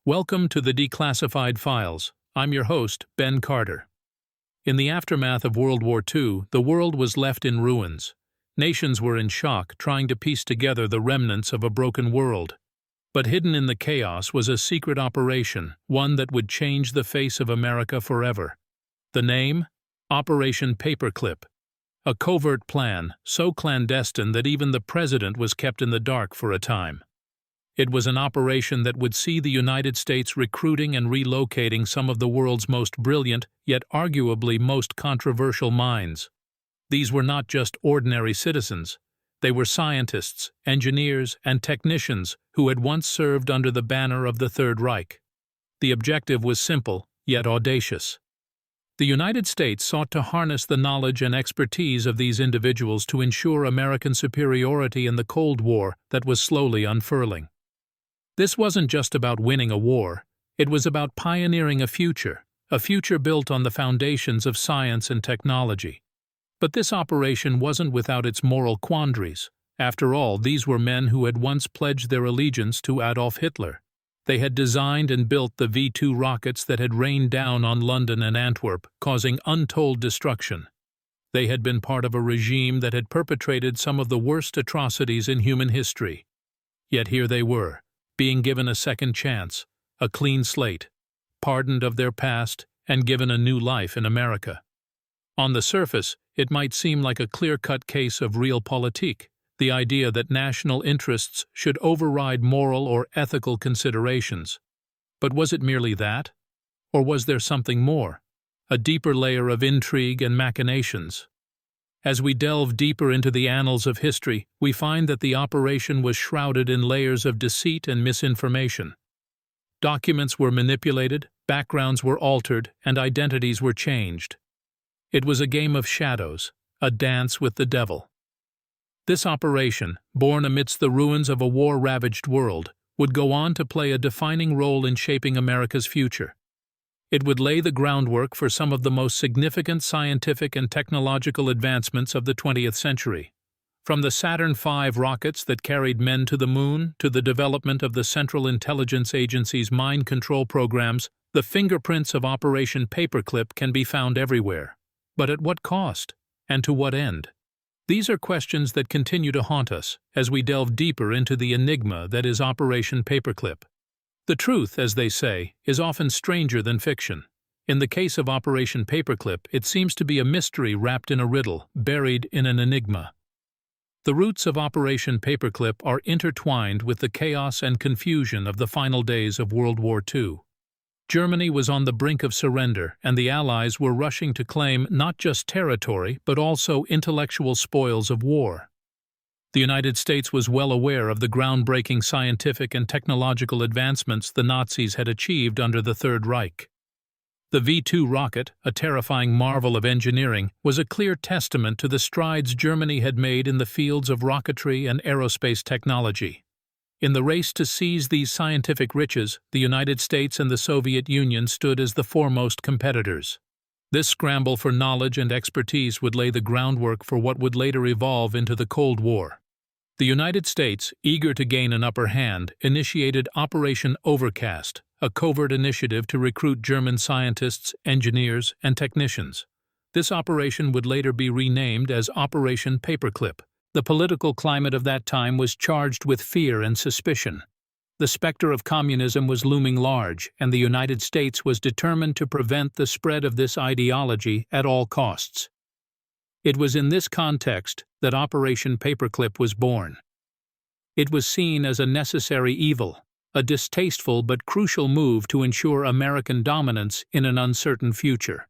Welcome to the Declassified Files. I'm your host, Ben Carter. In the aftermath of World War II, the world was left in ruins. Nations were in shock, trying to piece together the remnants of a broken world. But hidden in the chaos was a secret operation, one that would change the face of America forever. The name? Operation Paperclip. A covert plan, so clandestine that even the president was kept in the dark for a time. It was an operation that would see the United States recruiting and relocating some of the world's most brilliant, yet arguably most controversial minds. These were not just ordinary citizens. They were scientists, engineers, and technicians who had once served under the banner of the Third Reich. The objective was simple, yet audacious. The United States sought to harness the knowledge and expertise of these individuals to ensure American superiority in the Cold War that was slowly unfurling. This wasn't just about winning a war, it was about pioneering a future built on the foundations of science and technology. But this operation wasn't without its moral quandaries. After all, these were men who had once pledged their allegiance to Adolf Hitler. They had designed and built the V-2 rockets that had rained down on London and Antwerp, causing untold destruction. They had been part of a regime that had perpetrated some of the worst atrocities in human history. Yet here they were, being given a second chance, a clean slate, pardoned of their past, and given a new life in America. On the surface, it might seem like a clear-cut case of realpolitik, the idea that national interests should override moral or ethical considerations. But was it merely that? Or was there something more, a deeper layer of intrigue and machinations? As we delve deeper into the annals of history, we find that the operation was shrouded in layers of deceit and misinformation. Documents were manipulated, backgrounds were altered, and identities were changed. It was a game of shadows, a dance with the devil. This operation, born amidst the ruins of a war-ravaged world, would go on to play a defining role in shaping America's future. It would lay the groundwork for some of the most significant scientific and technological advancements of the 20th century. From the Saturn V rockets that carried men to the moon to the development of the Central Intelligence Agency's mind control programs, the fingerprints of Operation Paperclip can be found everywhere. But at what cost? And to what end? These are questions that continue to haunt us as we delve deeper into the enigma that is Operation Paperclip. The truth, as they say, is often stranger than fiction. In the case of Operation Paperclip, it seems to be a mystery wrapped in a riddle, buried in an enigma. The roots of Operation Paperclip are intertwined with the chaos and confusion of the final days of World War II. Germany was on the brink of surrender, and the Allies were rushing to claim not just territory, but also intellectual spoils of war. The United States was well aware of the groundbreaking scientific and technological advancements the Nazis had achieved under the Third Reich. The V-2 rocket, a terrifying marvel of engineering, was a clear testament to the strides Germany had made in the fields of rocketry and aerospace technology. In the race to seize these scientific riches, the United States and the Soviet Union stood as the foremost competitors. This scramble for knowledge and expertise would lay the groundwork for what would later evolve into the Cold War. The United States, eager to gain an upper hand, initiated Operation Overcast, a covert initiative to recruit German scientists, engineers, and technicians. This operation would later be renamed as Operation Paperclip. The political climate of that time was charged with fear and suspicion. The specter of communism was looming large, and the United States was determined to prevent the spread of this ideology at all costs. It was in this context that Operation Paperclip was born. It was seen as a necessary evil, a distasteful but crucial move to ensure American dominance in an uncertain future.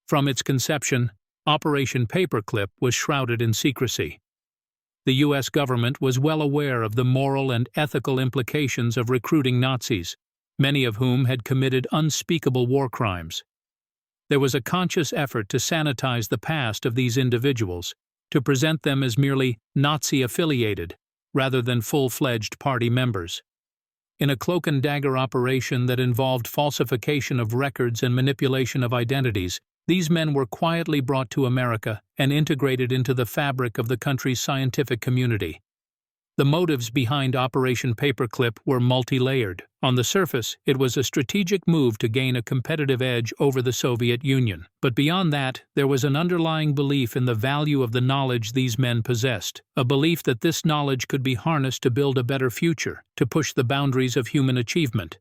From its conception, Operation Paperclip was shrouded in secrecy. The U.S. government was well aware of the moral and ethical implications of recruiting Nazis, many of whom had committed unspeakable war crimes. There was a conscious effort to sanitize the past of these individuals, to present them as merely Nazi-affiliated, rather than full-fledged party members. In a cloak-and-dagger operation that involved falsification of records and manipulation of identities, these men were quietly brought to America and integrated into the fabric of the country's scientific community. The motives behind Operation Paperclip were multi-layered. On the surface, it was a strategic move to gain a competitive edge over the Soviet Union. But beyond that, there was an underlying belief in the value of the knowledge these men possessed, a belief that this knowledge could be harnessed to build a better future, to push the boundaries of human achievement.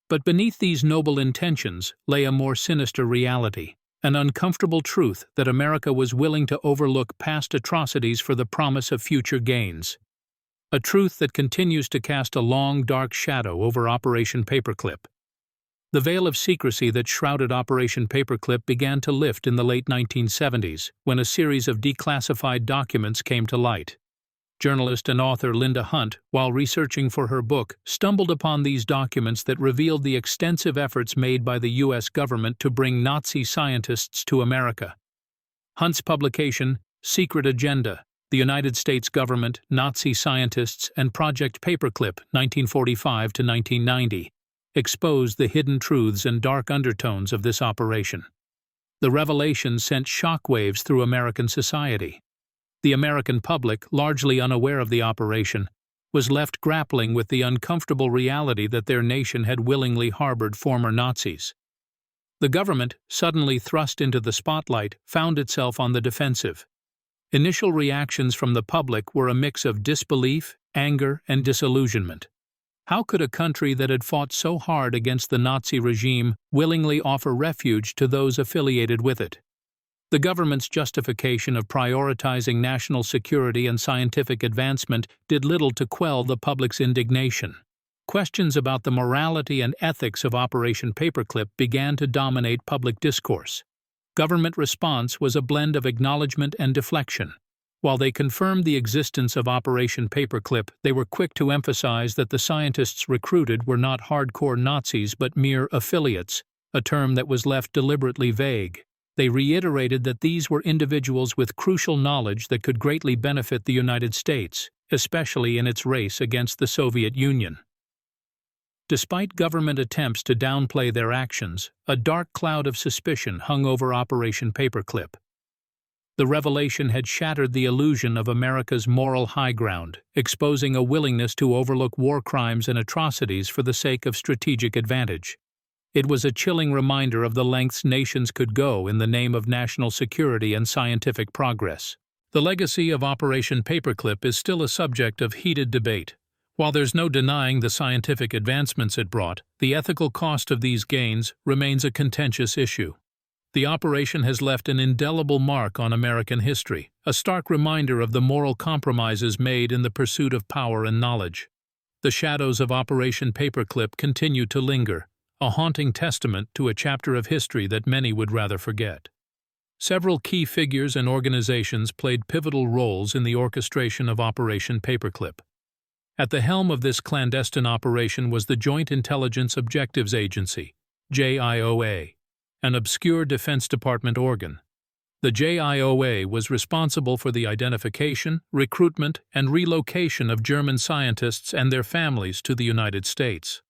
But beneath these noble intentions lay a more sinister reality, an uncomfortable truth that America was willing to overlook past atrocities for the promise of future gains. A truth that continues to cast a long, dark shadow over Operation Paperclip. The veil of secrecy that shrouded Operation Paperclip began to lift in the late 1970s, when a series of declassified documents came to light. Journalist and author Linda Hunt, while researching for her book, stumbled upon these documents that revealed the extensive efforts made by the U.S. government to bring Nazi scientists to America. Hunt's publication, Secret Agenda: The United States Government, Nazi Scientists, and Project Paperclip, 1945 to 1990, exposed the hidden truths and dark undertones of this operation. The revelation sent shockwaves through American society. The American public, largely unaware of the operation, was left grappling with the uncomfortable reality that their nation had willingly harbored former Nazis. The government, suddenly thrust into the spotlight, found itself on the defensive. Initial reactions from the public were a mix of disbelief, anger, and disillusionment. How could a country that had fought so hard against the Nazi regime willingly offer refuge to those affiliated with it? The government's justification of prioritizing national security and scientific advancement did little to quell the public's indignation. Questions about the morality and ethics of Operation Paperclip began to dominate public discourse. Government response was a blend of acknowledgement and deflection. While they confirmed the existence of Operation Paperclip, they were quick to emphasize that the scientists recruited were not hardcore Nazis but mere affiliates, a term that was left deliberately vague. They reiterated that these were individuals with crucial knowledge that could greatly benefit the United States, especially in its race against the Soviet Union. Despite government attempts to downplay their actions, a dark cloud of suspicion hung over Operation Paperclip. The revelation had shattered the illusion of America's moral high ground, exposing a willingness to overlook war crimes and atrocities for the sake of strategic advantage. It was a chilling reminder of the lengths nations could go in the name of national security and scientific progress. The legacy of Operation Paperclip is still a subject of heated debate. While there's no denying the scientific advancements it brought, the ethical cost of these gains remains a contentious issue. The operation has left an indelible mark on American history, a stark reminder of the moral compromises made in the pursuit of power and knowledge. The shadows of Operation Paperclip continue to linger, a haunting testament to a chapter of history that many would rather forget. Several key figures and organizations played pivotal roles in the orchestration of Operation Paperclip. At the helm of this clandestine operation was the Joint Intelligence Objectives Agency, JIOA, an obscure Defense Department organ. The JIOA was responsible for the identification, recruitment, and relocation of German scientists and their families to the United States.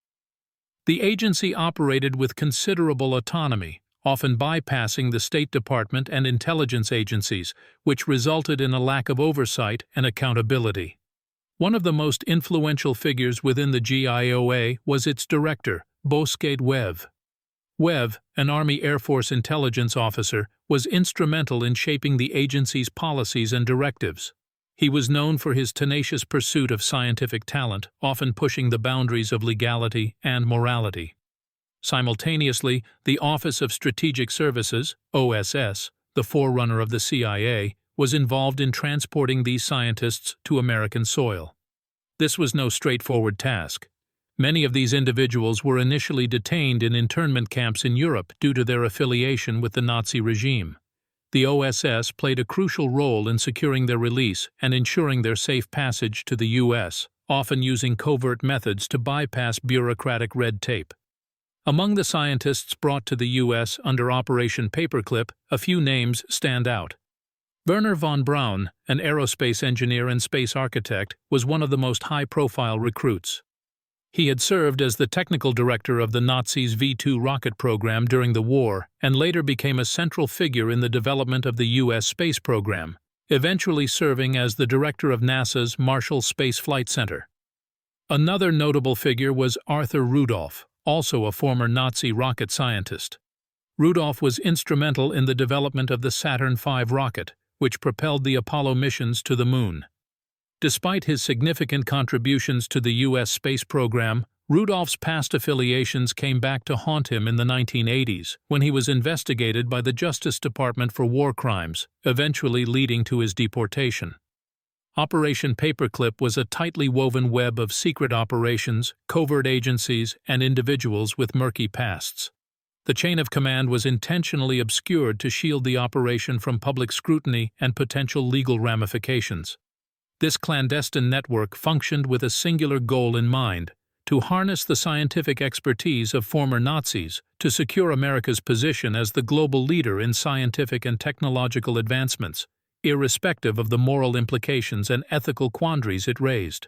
The agency operated with considerable autonomy, often bypassing the State Department and intelligence agencies, which resulted in a lack of oversight and accountability. One of the most influential figures within the JIOA was its director, Bosquet Webb. Webb, an Army Air Force intelligence officer, was instrumental in shaping the agency's policies and directives. He was known for his tenacious pursuit of scientific talent, often pushing the boundaries of legality and morality. Simultaneously, the Office of Strategic Services, OSS, the forerunner of the CIA, was involved in transporting these scientists to American soil. This was no straightforward task. Many of these individuals were initially detained in internment camps in Europe due to their affiliation with the Nazi regime. The OSS played a crucial role in securing their release and ensuring their safe passage to the U.S., often using covert methods to bypass bureaucratic red tape. Among the scientists brought to the U.S. under Operation Paperclip, a few names stand out. Werner von Braun, an aerospace engineer and space architect, was one of the most high-profile recruits. He had served as the technical director of the Nazis' V-2 rocket program during the war and later became a central figure in the development of the U.S. space program. eventually serving as the director of NASA's Marshall Space Flight Center. Another notable figure was Arthur Rudolph, also a former Nazi rocket scientist. Rudolph was instrumental in the development of the Saturn V rocket, which propelled the Apollo missions to the Moon. Despite his significant contributions to the U.S. space program, Rudolph's past affiliations came back to haunt him in the 1980s, when he was investigated by the Justice Department for war crimes, eventually leading to his deportation. Operation Paperclip was a tightly woven web of secret operations, covert agencies, and individuals with murky pasts. The chain of command was intentionally obscured to shield the operation from public scrutiny and potential legal ramifications. This clandestine network functioned with a singular goal in mind: to harness the scientific expertise of former Nazis to secure America's position as the global leader in scientific and technological advancements, irrespective of the moral implications and ethical quandaries it raised.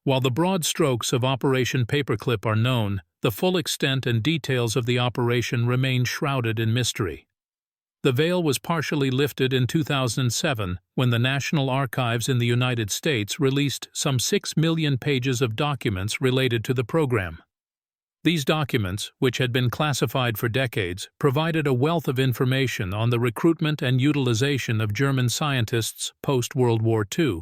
While the broad strokes of Operation Paperclip are known, the full extent and details of the operation remain shrouded in mystery. The veil was partially lifted in 2007 when the National Archives in the United States released some 6 million pages of documents related to the program. These documents, which had been classified for decades, provided a wealth of information on the recruitment and utilization of German scientists post-World War II.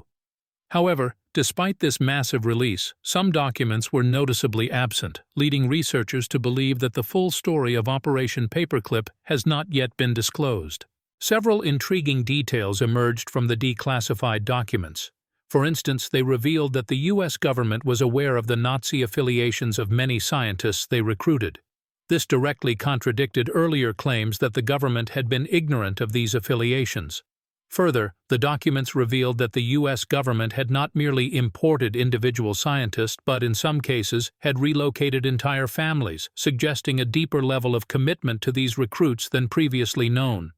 However, despite this massive release, some documents were noticeably absent, leading researchers to believe that the full story of Operation Paperclip has not yet been disclosed. Several intriguing details emerged from the declassified documents. For instance, they revealed that the U.S. government was aware of the Nazi affiliations of many scientists they recruited. This directly contradicted earlier claims that the government had been ignorant of these affiliations. Further, the documents revealed that the U.S. government had not merely imported individual scientists but, in some cases, had relocated entire families, suggesting a deeper level of commitment to these recruits than previously known.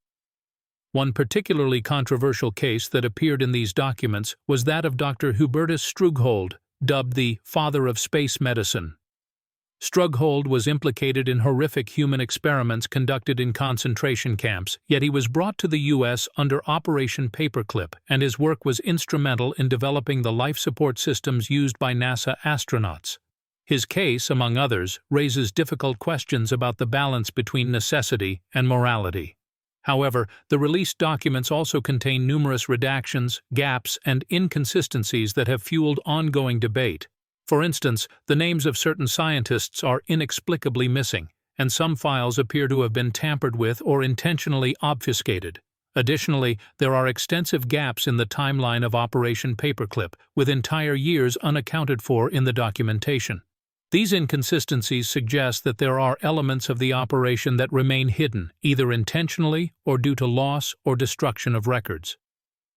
One particularly controversial case that appeared in these documents was that of Dr. Hubertus Strughold, dubbed the "Father of Space Medicine." Strughold was implicated in horrific human experiments conducted in concentration camps, yet he was brought to the U.S. under Operation Paperclip, and his work was instrumental in developing the life support systems used by NASA astronauts. His case, among others, raises difficult questions about the balance between necessity and morality. However, the released documents also contain numerous redactions, gaps, and inconsistencies that have fueled ongoing debate. For instance, the names of certain scientists are inexplicably missing, and some files appear to have been tampered with or intentionally obfuscated. Additionally, there are extensive gaps in the timeline of Operation Paperclip, with entire years unaccounted for in the documentation. These inconsistencies suggest that there are elements of the operation that remain hidden, either intentionally or due to loss or destruction of records.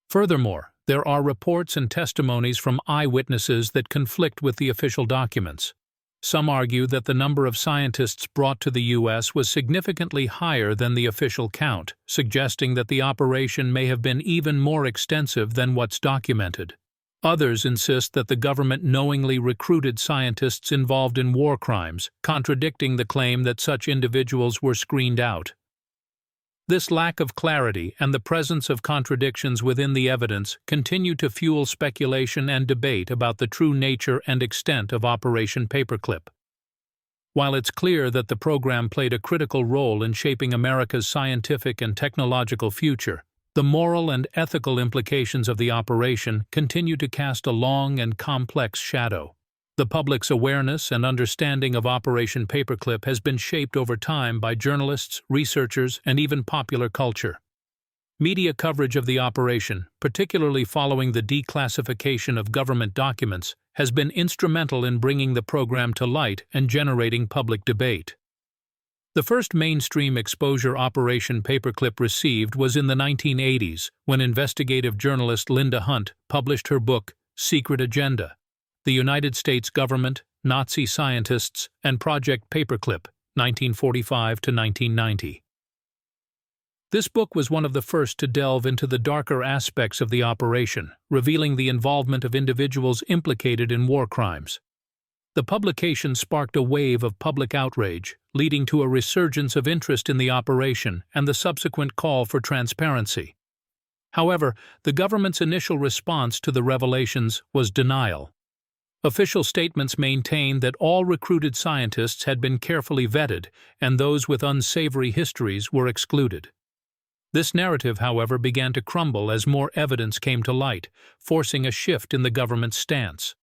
Furthermore, there are reports and testimonies from eyewitnesses that conflict with the official documents. Some argue that the number of scientists brought to the U.S. was significantly higher than the official count, suggesting that the operation may have been even more extensive than what's documented. Others insist that the government knowingly recruited scientists involved in war crimes, contradicting the claim that such individuals were screened out. This lack of clarity and the presence of contradictions within the evidence continue to fuel speculation and debate about the true nature and extent of Operation Paperclip. While it's clear that the program played a critical role in shaping America's scientific and technological future, the moral and ethical implications of the operation continue to cast a long and complex shadow. The public's awareness and understanding of Operation Paperclip has been shaped over time by journalists, researchers, and even popular culture. Media coverage of the operation, particularly following the declassification of government documents, has been instrumental in bringing the program to light and generating public debate. The first mainstream exposure Operation Paperclip received was in the 1980s, when investigative journalist Linda Hunt published her book, Secret Agenda: The United States Government, Nazi Scientists, and Project Paperclip, 1945 to 1990. This book was one of the first to delve into the darker aspects of the operation, revealing the involvement of individuals implicated in war crimes. The publication sparked a wave of public outrage, leading to a resurgence of interest in the operation and the subsequent call for transparency. However, the government's initial response to the revelations was denial. Official statements maintained that all recruited scientists had been carefully vetted and those with unsavory histories were excluded. This narrative, however, began to crumble as more evidence came to light, forcing a shift in the government's stance.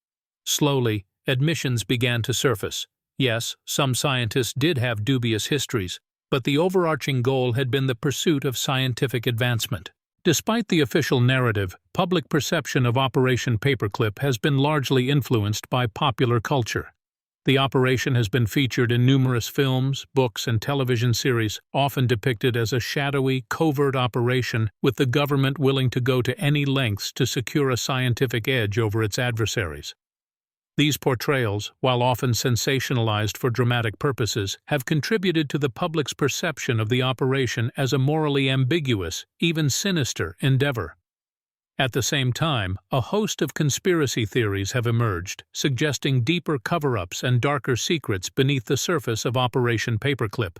Slowly, admissions began to surface. Yes, some scientists did have dubious histories, but the overarching goal had been the pursuit of scientific advancement. Despite the official narrative, public perception of Operation Paperclip has been largely influenced by popular culture. The operation has been featured in numerous films, books, and television series, often depicted as a shadowy, covert operation with the government willing to go to any lengths to secure a scientific edge over its adversaries. These portrayals, while often sensationalized for dramatic purposes, have contributed to the public's perception of the operation as a morally ambiguous, even sinister, endeavor. At the same time, a host of conspiracy theories have emerged, suggesting deeper cover-ups and darker secrets beneath the surface of Operation Paperclip.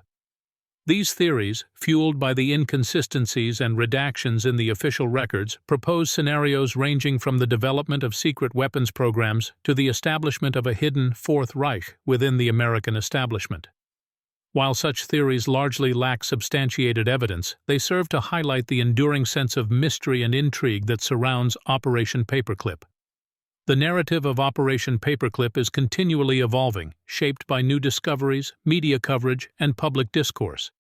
These theories, fueled by the inconsistencies and redactions in the official records, propose scenarios ranging from the development of secret weapons programs to the establishment of a hidden Fourth Reich within the American establishment. While such theories largely lack substantiated evidence, they serve to highlight the enduring sense of mystery and intrigue that surrounds Operation Paperclip. The narrative of Operation Paperclip is continually evolving, shaped by new discoveries, media coverage, and public discourse.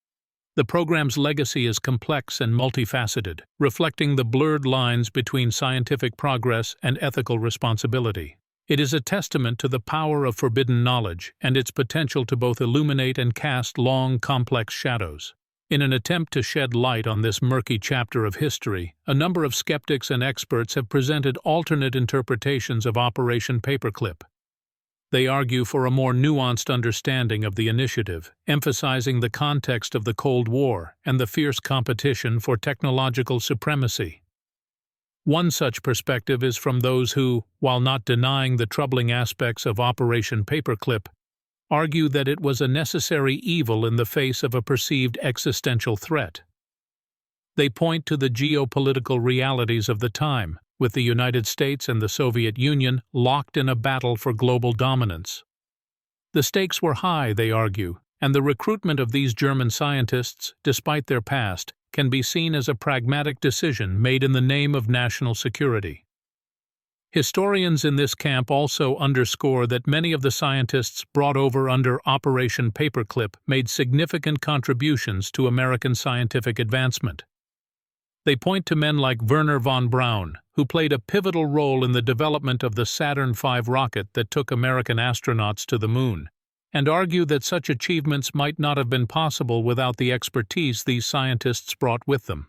The program's legacy is complex and multifaceted, reflecting the blurred lines between scientific progress and ethical responsibility. It is a testament to the power of forbidden knowledge and its potential to both illuminate and cast long, complex shadows. In an attempt to shed light on this murky chapter of history, a number of skeptics and experts have presented alternate interpretations of Operation Paperclip. They argue for a more nuanced understanding of the initiative, emphasizing the context of the Cold War and the fierce competition for technological supremacy. One such perspective is from those who, while not denying the troubling aspects of Operation Paperclip, argue that it was a necessary evil in the face of a perceived existential threat. They point to the geopolitical realities of the time, with the United States and the Soviet Union locked in a battle for global dominance. The stakes were high, they argue, and the recruitment of these German scientists, despite their past, can be seen as a pragmatic decision made in the name of national security. Historians in this camp also underscore that many of the scientists brought over under Operation Paperclip made significant contributions to American scientific advancement. They point to men like Wernher von Braun, who played a pivotal role in the development of the Saturn V rocket that took American astronauts to the moon, and argue that such achievements might not have been possible without the expertise these scientists brought with them.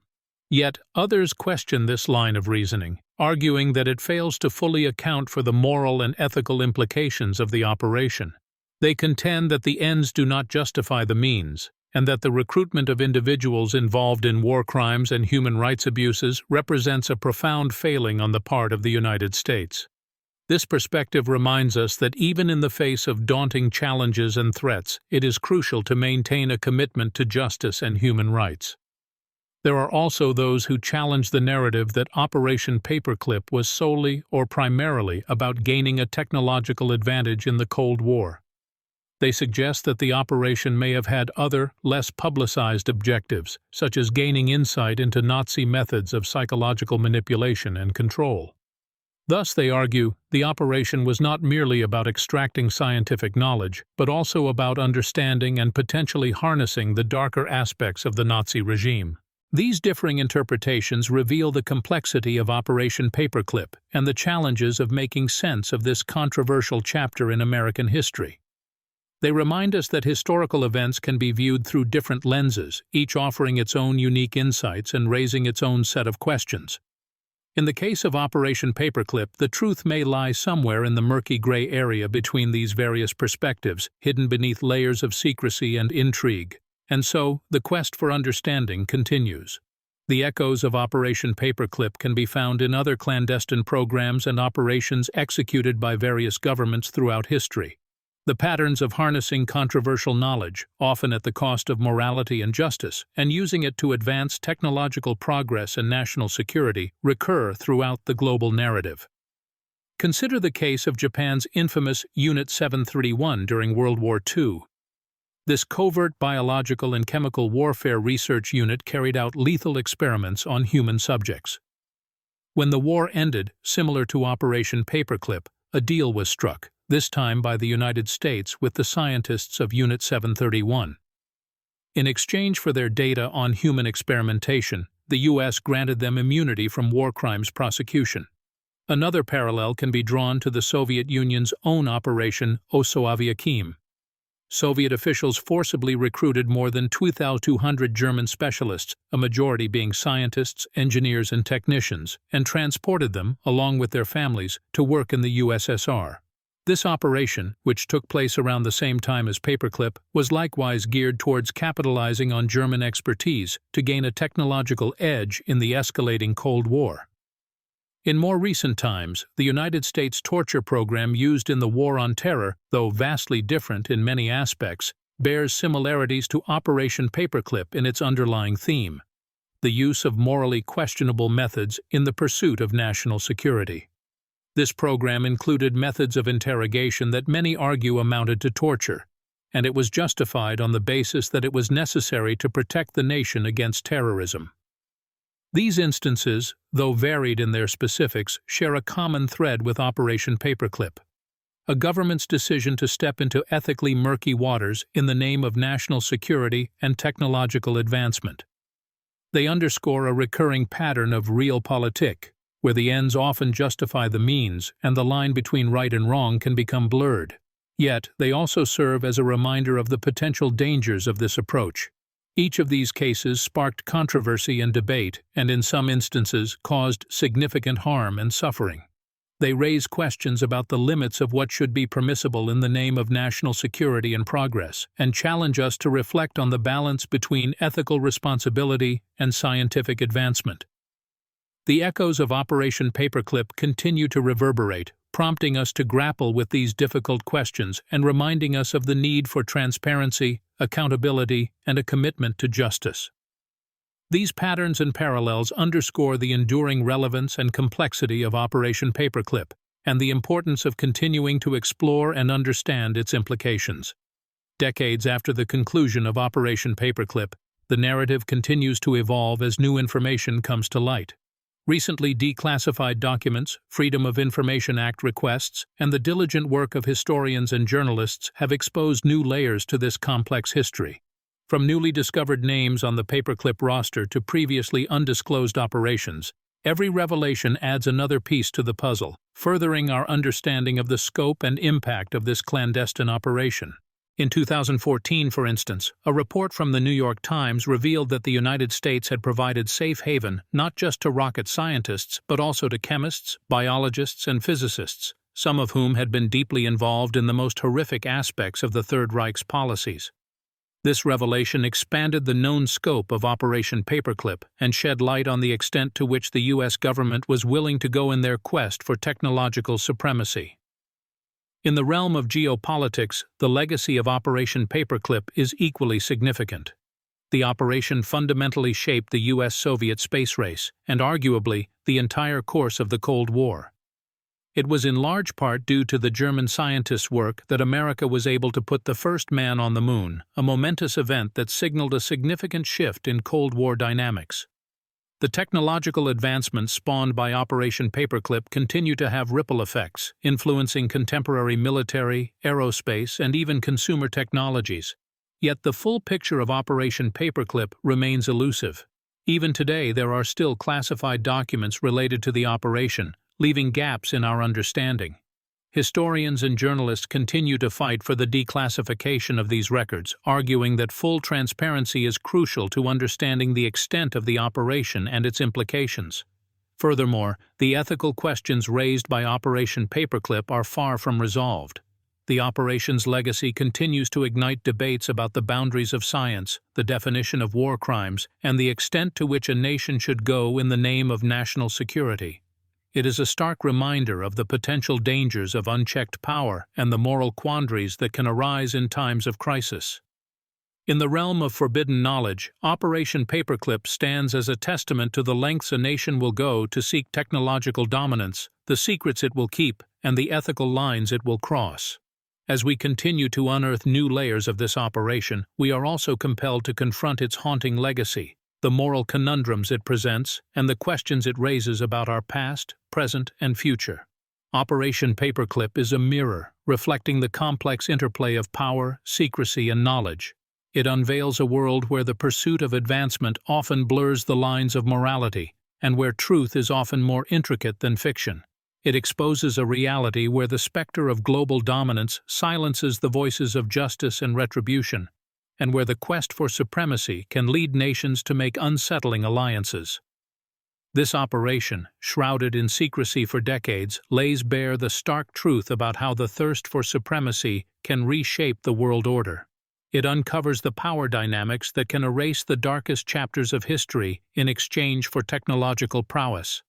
Yet, others question this line of reasoning, arguing that it fails to fully account for the moral and ethical implications of the operation. They contend that the ends do not justify the means, and that the recruitment of individuals involved in war crimes and human rights abuses represents a profound failing on the part of the United States. This perspective reminds us that even in the face of daunting challenges and threats, it is crucial to maintain a commitment to justice and human rights. There are also those who challenge the narrative that Operation Paperclip was solely or primarily about gaining a technological advantage in the Cold War. They suggest that the operation may have had other, less publicized objectives, such as gaining insight into Nazi methods of psychological manipulation and control. Thus, they argue, the operation was not merely about extracting scientific knowledge, but also about understanding and potentially harnessing the darker aspects of the Nazi regime. These differing interpretations reveal the complexity of Operation Paperclip and the challenges of making sense of this controversial chapter in American history. They remind us that historical events can be viewed through different lenses, each offering its own unique insights and raising its own set of questions. In the case of Operation Paperclip, the truth may lie somewhere in the murky gray area between these various perspectives, hidden beneath layers of secrecy and intrigue. And so, the quest for understanding continues. The echoes of Operation Paperclip can be found in other clandestine programs and operations executed by various governments throughout history. The patterns of harnessing controversial knowledge, often at the cost of morality and justice, and using it to advance technological progress and national security, recur throughout the global narrative. Consider the case of Japan's infamous Unit 731 during World War II. This covert biological and chemical warfare research unit carried out lethal experiments on human subjects. When the war ended, similar to Operation Paperclip, a deal was struck, this time by the United States with the scientists of Unit 731. In exchange for their data on human experimentation, the U.S. granted them immunity from war crimes prosecution. Another parallel can be drawn to the Soviet Union's own Operation Overlook. Soviet officials forcibly recruited more than 2,200 German specialists, a majority being scientists, engineers, and technicians, and transported them, along with their families, to work in the USSR. This operation, which took place around the same time as Paperclip, was likewise geared towards capitalizing on German expertise to gain a technological edge in the escalating Cold War. In more recent times, the United States torture program used in the War on Terror, though vastly different in many aspects, bears similarities to Operation Paperclip in its underlying theme: the use of morally questionable methods in the pursuit of national security. This program included methods of interrogation that many argue amounted to torture, and it was justified on the basis that it was necessary to protect the nation against terrorism. These instances, though varied in their specifics, share a common thread with Operation Paperclip: a government's decision to step into ethically murky waters in the name of national security and technological advancement. They underscore a recurring pattern of realpolitik, where the ends often justify the means and the line between right and wrong can become blurred. Yet, they also serve as a reminder of the potential dangers of this approach. Each of these cases sparked controversy and debate, and in some instances caused significant harm and suffering. They raise questions about the limits of what should be permissible in the name of national security and progress, and challenge us to reflect on the balance between ethical responsibility and scientific advancement. The echoes of Operation Paperclip continue to reverberate, prompting us to grapple with these difficult questions and reminding us of the need for transparency, accountability, and a commitment to justice. These patterns and parallels underscore the enduring relevance and complexity of Operation Paperclip, and the importance of continuing to explore and understand its implications. Decades after the conclusion of Operation Paperclip, the narrative continues to evolve as new information comes to light. Recently declassified documents, Freedom of Information Act requests, and the diligent work of historians and journalists have exposed new layers to this complex history. From newly discovered names on the Paperclip roster to previously undisclosed operations, every revelation adds another piece to the puzzle, furthering our understanding of the scope and impact of this clandestine operation. In 2014, for instance, a report from the New York Times revealed that the United States had provided safe haven not just to rocket scientists, but also to chemists, biologists, and physicists, some of whom had been deeply involved in the most horrific aspects of the Third Reich's policies. This revelation expanded the known scope of Operation Paperclip and shed light on the extent to which the U.S. government was willing to go in their quest for technological supremacy. In the realm of geopolitics, the legacy of Operation Paperclip is equally significant. The operation fundamentally shaped the U.S.-Soviet space race, and arguably, the entire course of the Cold War. It was in large part due to the German scientists' work that America was able to put the first man on the moon, a momentous event that signaled a significant shift in Cold War dynamics. The technological advancements spawned by Operation Paperclip continue to have ripple effects, influencing contemporary military, aerospace, and even consumer technologies. Yet the full picture of Operation Paperclip remains elusive. Even today, there are still classified documents related to the operation, leaving gaps in our understanding. Historians and journalists continue to fight for the declassification of these records, arguing that full transparency is crucial to understanding the extent of the operation and its implications. Furthermore, the ethical questions raised by Operation Paperclip are far from resolved. The operation's legacy continues to ignite debates about the boundaries of science, the definition of war crimes, and the extent to which a nation should go in the name of national security. it is a stark reminder of the potential dangers of unchecked power and the moral quandaries that can arise in times of crisis. In the realm of forbidden knowledge, Operation Paperclip stands as a testament to the lengths a nation will go to seek technological dominance, the secrets it will keep, and the ethical lines it will cross. As we continue to unearth new layers of this operation, we are also compelled to confront its haunting legacy, the moral conundrums it presents, and the questions it raises about our past, present, and future. Operation Paperclip is a mirror, reflecting the complex interplay of power, secrecy, and knowledge. It unveils a world where the pursuit of advancement often blurs the lines of morality, and where truth is often more intricate than fiction. It exposes a reality where the specter of global dominance silences the voices of justice and retribution, and where the quest for supremacy can lead nations to make unsettling alliances. This operation, shrouded in secrecy for decades, lays bare the stark truth about how the thirst for supremacy can reshape the world order. It uncovers the power dynamics that can erase the darkest chapters of history in exchange for technological prowess.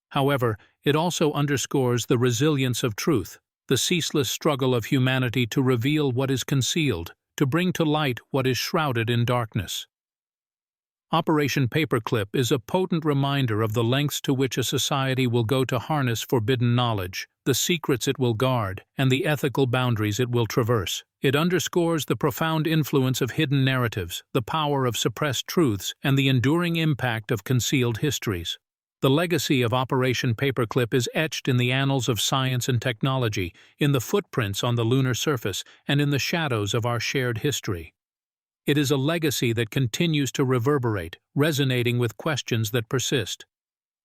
However, it also underscores the resilience of truth, the ceaseless struggle of humanity to reveal what is concealed, to bring to light what is shrouded in darkness. Operation Paperclip is a potent reminder of the lengths to which a society will go to harness forbidden knowledge, the secrets it will guard, and the ethical boundaries it will traverse. It underscores the profound influence of hidden narratives, the power of suppressed truths, and the enduring impact of concealed histories. The legacy of Operation Paperclip is etched in the annals of science and technology, in the footprints on the lunar surface, and in the shadows of our shared history. It is a legacy that continues to reverberate, resonating with questions that persist.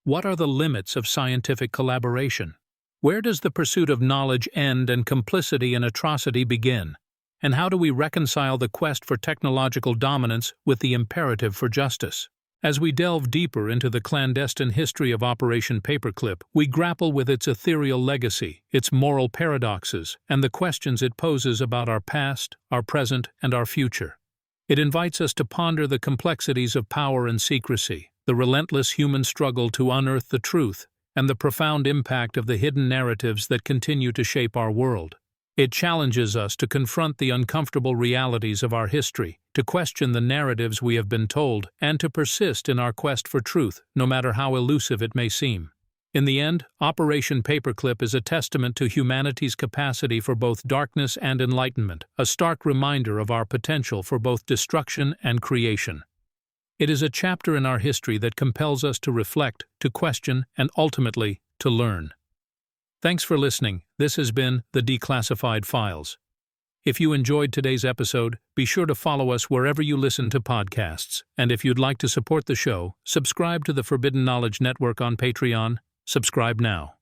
What are the limits of scientific collaboration? Where does the pursuit of knowledge end and complicity in atrocity begin? And how do we reconcile the quest for technological dominance with the imperative for justice? As we delve deeper into the clandestine history of Operation Paperclip, we grapple with its ethereal legacy, its moral paradoxes, and the questions it poses about our past, our present, and our future. It invites us to ponder the complexities of power and secrecy, the relentless human struggle to unearth the truth, and the profound impact of the hidden narratives that continue to shape our world. It challenges us to confront the uncomfortable realities of our history, to question the narratives we have been told, and to persist in our quest for truth, no matter how elusive it may seem. In the end, Operation Paperclip is a testament to humanity's capacity for both darkness and enlightenment, a stark reminder of our potential for both destruction and creation. It is a chapter in our history that compels us to reflect, to question, and ultimately, to learn. Thanks for listening. This has been the Declassified Files. If you enjoyed today's episode, be sure to follow us wherever you listen to podcasts. And if you'd like to support the show, subscribe to the Forbidden Knowledge Network on Patreon. Subscribe now.